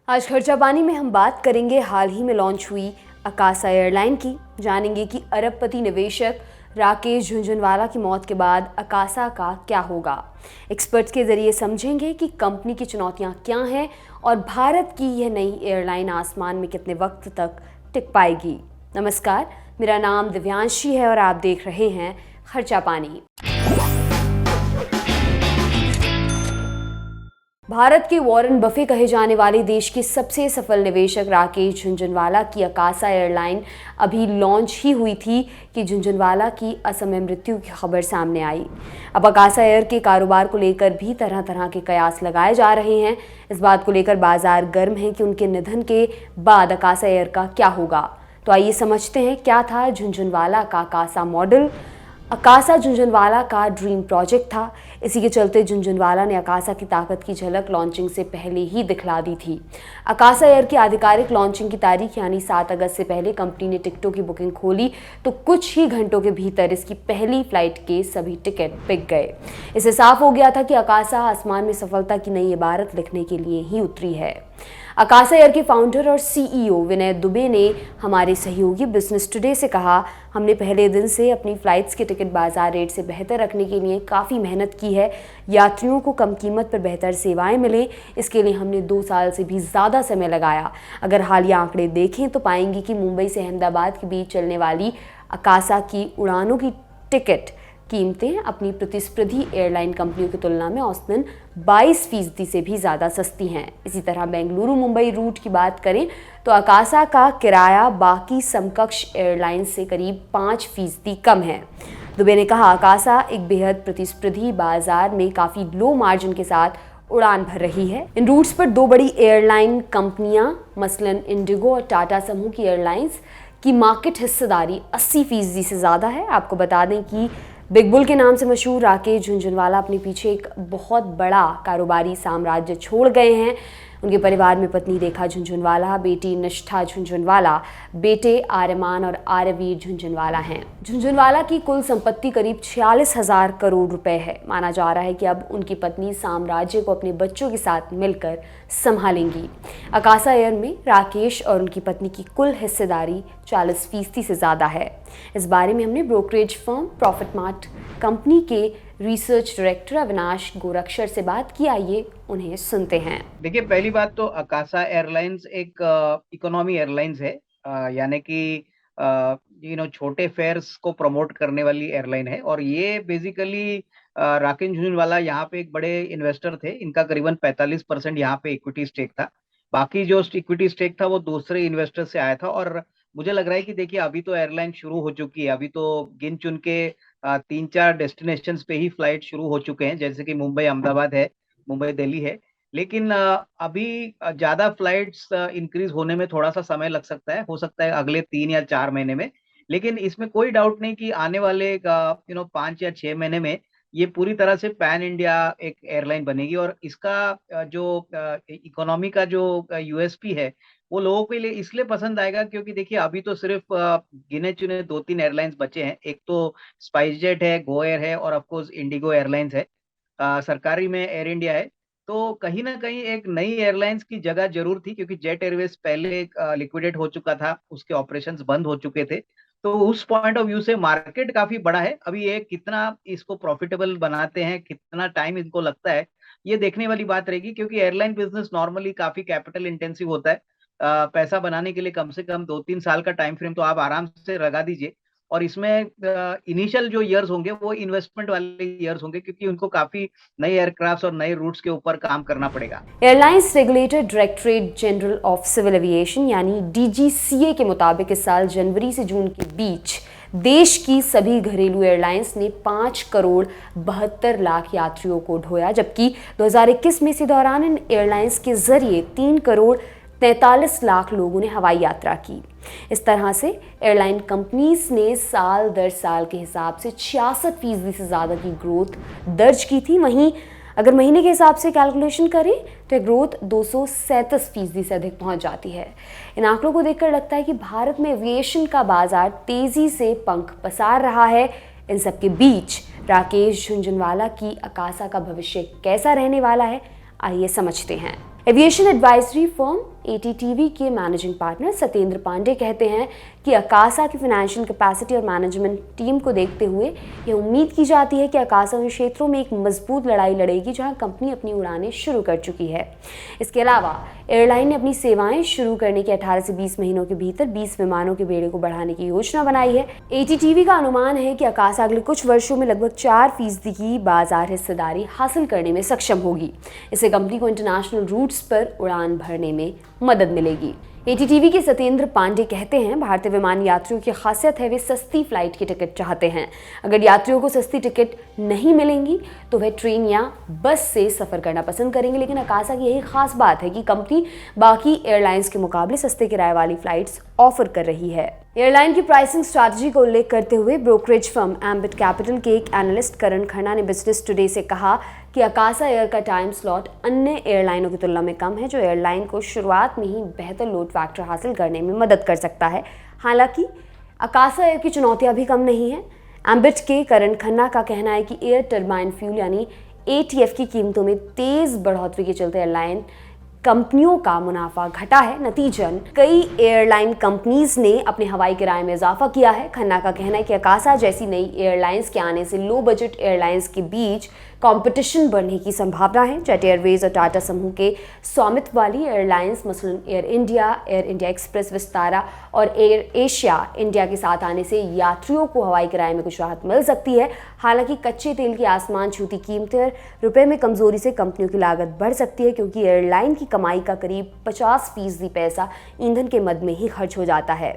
आज खर्चा पानी में हम बात करेंगे हाल ही में लॉन्च हुई अकासा एयरलाइन की। जानेंगे कि अरबपति निवेशक राकेश झुनझुनवाला की मौत के बाद अकासा का क्या होगा। एक्सपर्ट्स के जरिए समझेंगे कि कंपनी की चुनौतियां क्या हैं और भारत की यह नई एयरलाइन आसमान में कितने वक्त तक टिक पाएगी। नमस्कार, मेरा नाम दिव्यांशी है और आप देख रहे हैं खर्चा पानी। भारत के वॉरेन बफे कहे जाने वाले देश के सबसे सफल निवेशक राकेश झुनझुनवाला की अकासा एयरलाइन अभी लॉन्च ही हुई थी कि झुनझुनवाला की असमय मृत्यु की खबर सामने आई। अब अकासा एयर के कारोबार को लेकर भी तरह तरह के कयास लगाए जा रहे हैं। इस बात को लेकर बाजार गर्म है कि उनके निधन के बाद अकासा एयर का क्या होगा। तो आइए समझते हैं क्या था झुनझुनवाला का अकासा मॉडल। अकासा झुनझुनवाला का ड्रीम प्रोजेक्ट था। इसी के चलते झुनझुनवाला ने अकासा की ताकत की झलक लॉन्चिंग से पहले ही दिखला दी थी। अकासा एयर की आधिकारिक लॉन्चिंग की तारीख यानी 7 अगस्त से पहले कंपनी ने टिकटों की बुकिंग खोली तो कुछ ही घंटों के भीतर इसकी पहली फ्लाइट के सभी टिकट बिक गए। इससे साफ हो गया था कि अकासा आसमान में सफलता की नई इबारत लिखने के लिए ही उतरी है। अकासा एयर के फाउंडर और सीईओ विनय दुबे ने हमारे सहयोगी बिजनेस टुडे से कहा, हमने पहले दिन से अपनी फ्लाइट्स के टिकट बाजार रेट से बेहतर रखने के लिए काफ़ी मेहनत की है। यात्रियों को कम कीमत पर बेहतर सेवाएं मिलें, इसके लिए हमने 2 साल से भी ज़्यादा समय लगाया। अगर हालिया आंकड़े देखें तो पाएंगे कि मुंबई से अहमदाबाद के बीच चलने वाली अकासा की उड़ानों की टिकट कीमतें अपनी प्रतिस्पर्धी एयरलाइन कंपनियों की तुलना में औसतन 22% से भी ज़्यादा सस्ती हैं। इसी तरह बेंगलुरु मुंबई रूट की बात करें तो अकासा का किराया बाकी समकक्ष एयरलाइन से करीब 5% कम है। दुबे ने कहा, अकासा एक बेहद प्रतिस्पर्धी बाजार में काफ़ी लो मार्जिन के साथ उड़ान भर रही है। इन रूट्स पर 2 बड़ी एयरलाइन कंपनियां मसलन इंडिगो और टाटा समूह की एयरलाइंस की मार्केट हिस्सेदारी 80% से ज़्यादा है। आपको बता दें कि बिग बुल के नाम से मशहूर राकेश झुनझुनवाला अपने पीछे एक बहुत बड़ा कारोबारी साम्राज्य छोड़ गए हैं। उनके परिवार में पत्नी रेखा झुनझुनवाला, बेटी निष्ठा झुनझुनवाला, बेटे आर्यमान और आर्यवीर झुनझुनवाला हैं। झुनझुनवाला की कुल संपत्ति करीब 46,000 करोड़ रुपए है। माना जा रहा है कि अब उनकी पत्नी साम्राज्य को अपने बच्चों के साथ मिलकर संभालेंगी। अकासा एयर में राकेश और उनकी पत्नी की कुल हिस्सेदारी 40% से ज़्यादा है। इस बारे में हमने brokerage firm profit mart company के रिसर्च डायरेक्टर अविनाश गोरक्षर से बात की। आइए उन्हें सुनते हैं। देखिए, पहली बात तो अकासा एयरलाइंस एक इकोनॉमी एयरलाइंस है, यानी कि छोटे फेयर्स को प्रमोट करने वाली एयरलाइन है। और ये बेसिकली राकेश झुनझुनवाला यहाँ पे एक बड़े इन्वेस्टर थे। इनका करीबन 45% यहाँ पे इक्विटी स्टेक था। बाकी जो इक्विटी स्टेक था वो दूसरे इन्वेस्टर से आया था। और मुझे लग रहा है कि देखिए, अभी तो एयरलाइन शुरू हो चुकी है। अभी तो गिन चुन के 3-4 डेस्टिनेशंस पे ही फ्लाइट शुरू हो चुके हैं, जैसे कि मुंबई अहमदाबाद है, मुंबई दिल्ली है। लेकिन अभी ज्यादा फ्लाइट्स इंक्रीज होने में थोड़ा सा समय लग सकता है, हो सकता है अगले 3 या 4 महीने में। लेकिन इसमें कोई डाउट नहीं कि आने वाले 5 या 6 महीने में ये पूरी तरह से पैन इंडिया एक एयरलाइन बनेगी। और इसका जो इकोनॉमी का जो यूएसपी है वो लोगों के लिए इसलिए पसंद आएगा क्योंकि देखिए, अभी तो सिर्फ गिने चुने 2-3 एयरलाइंस बचे हैं। एक तो स्पाइस जेट है, गो एयर है और ऑफ कोर्स इंडिगो एयरलाइंस है। सरकारी में एयर इंडिया है। तो कहीं ना कहीं एक नई एयरलाइंस की जगह जरूर थी, क्योंकि जेट एयरवेज पहले लिक्विडेट हो चुका था, उसके ऑपरेशंस बंद हो चुके थे। तो उस पॉइंट ऑफ व्यू से मार्केट काफी बड़ा है। अभी ये कितना इसको प्रॉफिटेबल बनाते हैं, कितना टाइम इनको लगता है, ये देखने वाली बात रहेगी। क्योंकि एयरलाइन बिजनेस नॉर्मली काफी कैपिटल इंटेंसिव होता है। पैसा बनाने के लिए कम से कम 2-3 साल का टाइम फ्रेम तो आप आराम से लगा दीजिए। और इसमें इनिशियल जो ईयर्स होंगे वो इन्वेस्टमेंट वाले ईयर्स होंगे, क्योंकि उनको काफी नए एयरक्राफ्ट और नए रूट्स के ऊपर काम करना पड़ेगा। Airlines regulator directorate general of civil aviation यानी डीजीसीए के मुताबिक इस साल जनवरी से जून के बीच देश की सभी घरेलू एयरलाइंस ने 5 करोड़ 72 लाख यात्रियों को ढोया, जबकि 2021 में इसी दौरान इन एयरलाइंस के जरिए 3 करोड़ 43 लाख लोगों ने हवाई यात्रा की। इस तरह से एयरलाइन कंपनीज ने साल दर साल के हिसाब से 66% से ज़्यादा की ग्रोथ दर्ज की थी। वहीं अगर महीने के हिसाब से कैलकुलेशन करें तो ग्रोथ 237% से अधिक पहुंच जाती है। इन आंकड़ों को देखकर लगता है कि भारत में एविएशन का बाजार तेजी से पंख पसार रहा है। इन सब के बीच राकेश झुनझुनवाला की अकासा का भविष्य कैसा रहने वाला है, आइए समझते हैं। एविएशन एडवाइजरी फर्म एटीटीवी के मैनेजिंग पार्टनर सत्येंद्र पांडे कहते हैं कि अकासा की फाइनेंशियल कैपेसिटी और मैनेजमेंट टीम को देखते हुए यह उम्मीद की जाती है कि अकासा उन क्षेत्रों में एक मजबूत लड़ाई लड़ेगी जहां कंपनी अपनी उड़ानें शुरू कर चुकी है। इसके अलावा एयरलाइन ने अपनी सेवाएं शुरू करने के 18 से 20 महीनों के भीतर 20 विमानों के बेड़े को बढ़ाने की योजना बनाई है। एटीटीवी का अनुमान है कि अकासा अगले कुछ वर्षों में लगभग 4% की बाजार हिस्सेदारी हासिल करने में सक्षम होगी। इससे कंपनी को इंटरनेशनल रूट्स पर उड़ान भरने में मदद मिलेगी। एटीटीवी के सत्येंद्र पांडे कहते हैं, भारतीय विमान यात्रियों की खासियत है वे सस्ती फ्लाइट की टिकट चाहते हैं। अगर यात्रियों को सस्ती टिकट नहीं मिलेंगी तो वह ट्रेन या बस से सफर करना पसंद करेंगे। लेकिन अकासा की यही खास बात है कि कंपनी बाकी एयरलाइंस के मुकाबले सस्ते किराए वाली फ्लाइट्स ऑफर कर रही है। एयरलाइन की प्राइसिंग स्ट्रैटेजी का उल्लेख करते हुए ब्रोकरेज फर्म एम्बिट कैपिटल के एक एनालिस्ट करण खन्ना ने बिजनेस टुडे से कहा कि अकासा एयर का टाइम स्लॉट अन्य एयरलाइनों की तुलना में कम है, जो एयरलाइन को शुरुआत में ही बेहतर लोड फैक्टर हासिल करने में मदद कर सकता है। हालांकि अकासा एयर की चुनौतियां भी कम नहीं हैं। एम्बिट के करण खन्ना का कहना है कि एयर टरबाइन फ्यूल यानी एटीएफ की कीमतों में तेज बढ़ोतरी के चलते एयरलाइन कंपनियों का मुनाफा घटा है। नतीजन कई एयरलाइन कंपनीज ने अपने हवाई किराए में इजाफा किया है। खन्ना का कहना है कि अकासा जैसी नई एयरलाइंस के आने से लो बजट एयरलाइंस के बीच कंपटीशन बढ़ने की संभावना है। जेट एयरवेज और टाटा समूह के स्वामित्व वाली एयरलाइंस मसलन एयर इंडिया एक्सप्रेस, विस्तारा और एयर एशिया इंडिया के साथ आने से यात्रियों को हवाई किराए में कुछ राहत मिल सकती है। हालांकि कच्चे तेल की आसमान छूती कीमतें और रुपए में कमजोरी से कंपनियों की लागत बढ़ सकती है, क्योंकि एयरलाइन की कमाई का करीब 50% पैसा ईंधन के मद में ही खर्च हो जाता है।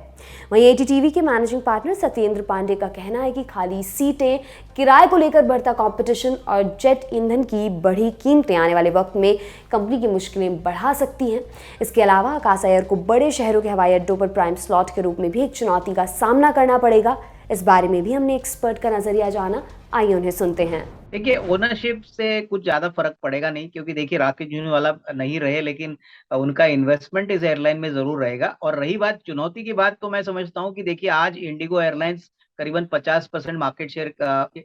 वहीं एटीटीवी के मैनेजिंग पार्टनर सत्येंद्र पांडे का कहना है कि खाली सीटें, किराए को लेकर बढ़ता कंपटीशन और जेट ईंधन की बढ़ी कीमतें आने वाले वक्त में कंपनी की मुश्किलें बढ़ा सकती हैं। इसके अलावा अकासा एयर को बड़े शहरों के हवाई अड्डों पर प्राइम स्लॉट के रूप में भी एक चुनौती का सामना करना पड़ेगा। इस बारे में भी हमने एक्सपर्ट का नजरिया जाना, आइए उन्हें सुनते हैं। देखिए, ओनरशिप से कुछ ज्यादा फर्क पड़ेगा नहीं, क्योंकि देखिए राकेश झुनझुनवाला नहीं रहे, लेकिन उनका इन्वेस्टमेंट इस एयरलाइन में जरूर रहेगा। और रही बात चुनौती की बात, तो मैं समझता हूँ कि देखिए आज इंडिगो एयरलाइंस करीबन 50% मार्केट शेयर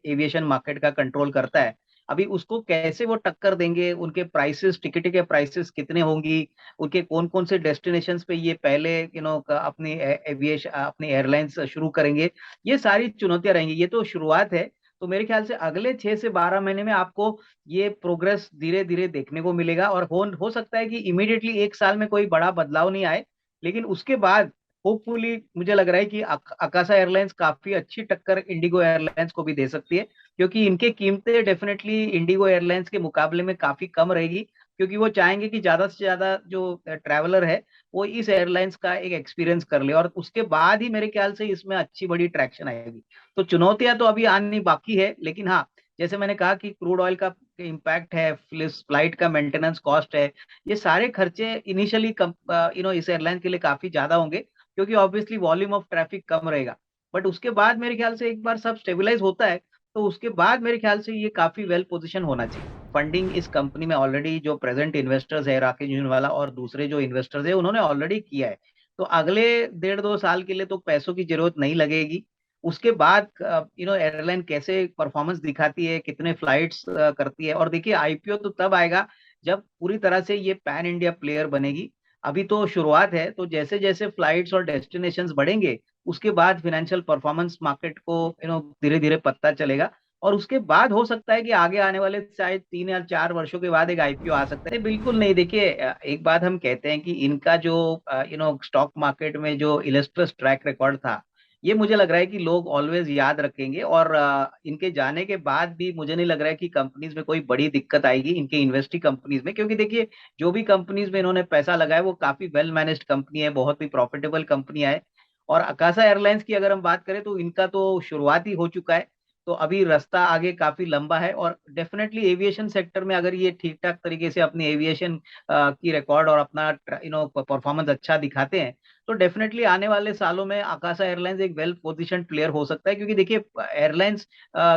एविएशन मार्केट का कंट्रोल करता है। अभी उसको कैसे वो टक्कर देंगे, उनके प्राइसेस, टिकट के प्राइसेस कितने होंगी, उनके कौन कौन से डेस्टिनेशंस पे ये पहले अपनी एविएशन अपनी एयरलाइंस शुरू करेंगे, ये सारी चुनौतियां रहेंगी। ये तो शुरुआत है। तो मेरे ख्याल से अगले 6 से 12 महीने में आपको ये प्रोग्रेस धीरे धीरे देखने को मिलेगा। और हो सकता है कि इमीडिएटली एक साल में कोई बड़ा बदलाव नहीं आए, लेकिन उसके बाद होपफुली मुझे लग रहा है कि अकासा एयरलाइंस काफी अच्छी टक्कर इंडिगो एयरलाइंस को भी दे सकती है, क्योंकि इनके कीमतें डेफिनेटली इंडिगो एयरलाइंस के मुकाबले में काफी कम रहेगी। क्योंकि वो चाहेंगे कि ज्यादा से ज्यादा जो ट्रैवलर है वो इस एयरलाइंस का एक एक्सपीरियंस कर ले, और उसके बाद ही मेरे ख्याल से इसमें अच्छी बड़ी ट्रैक्शन आएगी। तो चुनौतियां तो अभी आनी बाकी है, लेकिन हाँ, जैसे मैंने कहा कि क्रूड ऑयल का इम्पैक्ट है, फ्लाइट का मेंटेनेंस कॉस्ट है, ये सारे खर्चे इनिशियली इस एयरलाइन के लिए काफी ज्यादा होंगे, क्योंकि ऑब्वियसली वॉल्यूम ऑफ ट्रैफिक कम रहेगा। बट उसके बाद मेरे ख्याल से एक बार सब स्टेबलाइज होता है, तो उसके बाद मेरे ख्याल से ये काफी वेल पोजीशन होना चाहिए। फंडिंग इस कंपनी में ऑलरेडी जो प्रेजेंट इन्वेस्टर्स है, राकेश झुनझुनवाला और दूसरे जो इन्वेस्टर्स है, उन्होंने ऑलरेडी किया है। तो अगले 1.5-2 साल के लिए तो पैसों की जरूरत नहीं लगेगी। उसके बाद एयरलाइन कैसे परफॉर्मेंस दिखाती है, कितने फ्लाइट्स करती है, और देखिए आईपीओ तो तब आएगा जब पूरी तरह से ये पैन इंडिया प्लेयर बनेगी। अभी तो शुरुआत है, तो जैसे जैसे फ्लाइट्स और डेस्टिनेशंस बढ़ेंगे, उसके बाद फाइनेंशियल परफॉर्मेंस मार्केट को धीरे धीरे पता चलेगा। और उसके बाद हो सकता है कि आगे आने वाले शायद 3 या 4 वर्षों के बाद एक आईपीओ आ सकता है। बिल्कुल नहीं, देखिए एक बात हम कहते हैं कि इनका जो स्टॉक मार्केट में जो इलस्ट्रस ट्रैक रिकॉर्ड था, ये मुझे लग रहा है कि लोग ऑलवेज याद रखेंगे। और इनके जाने के बाद भी मुझे नहीं लग रहा है कि कंपनीज में कोई बड़ी दिक्कत आएगी, इनके इन्वेस्टी कंपनीज में। क्योंकि देखिए जो भी कंपनीज में इन्होंने पैसा लगाया वो काफी वेल मैनेज्ड कंपनी है, बहुत ही प्रॉफिटेबल कंपनी है। और अकासा एयरलाइंस की अगर हम बात करें तो इनका तो शुरुआत ही हो चुका है, तो अभी रास्ता आगे काफी लंबा है। और डेफिनेटली एविएशन सेक्टर में अगर ये ठीक ठाक तरीके से अपनी एविएशन की रिकॉर्ड और अपना परफॉर्मेंस अच्छा दिखाते हैं, तो डेफिनेटली आने वाले सालों में अकासा एयरलाइंस एक वेल पोजीशन प्लेयर हो सकता है। क्योंकि देखिए एयरलाइंस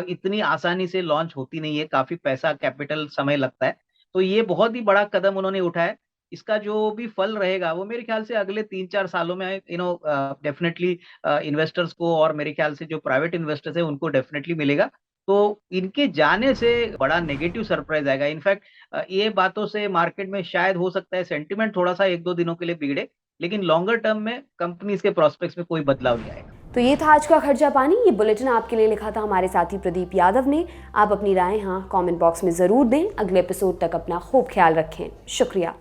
इतनी आसानी से लॉन्च होती नहीं है, काफी पैसा, कैपिटल, समय लगता है। तो ये बहुत ही बड़ा कदम उन्होंने उठाया। इसका जो भी फल रहेगा वो मेरे ख्याल से अगले 3-4 सालों में डेफिनेटली इन्वेस्टर्स को, और मेरे ख्याल से जो प्राइवेट इन्वेस्टर्स है उनको डेफिनेटली मिलेगा। तो इनके जाने से बड़ा नेगेटिव सरप्राइज आएगा। इनफैक्ट ये बातों से मार्केट में शायद हो सकता है सेंटिमेंट थोड़ा-सा 1-2 दिनों के लिए बिगड़े, लेकिन लॉन्गर टर्म में कंपनीज़ के प्रॉस्पेक्ट्स में कोई बदलाव नहीं आएगा। तो ये था आज का खर्चा पानी। ये बुलेटिन आपके लिए लिखा था हमारे साथी प्रदीप यादव ने। आप अपनी राय यहाँ कमेंट बॉक्स में ज़रूर दें। अगले एपिसोड तक अपना खूब ख्याल रखें। शुक्रिया।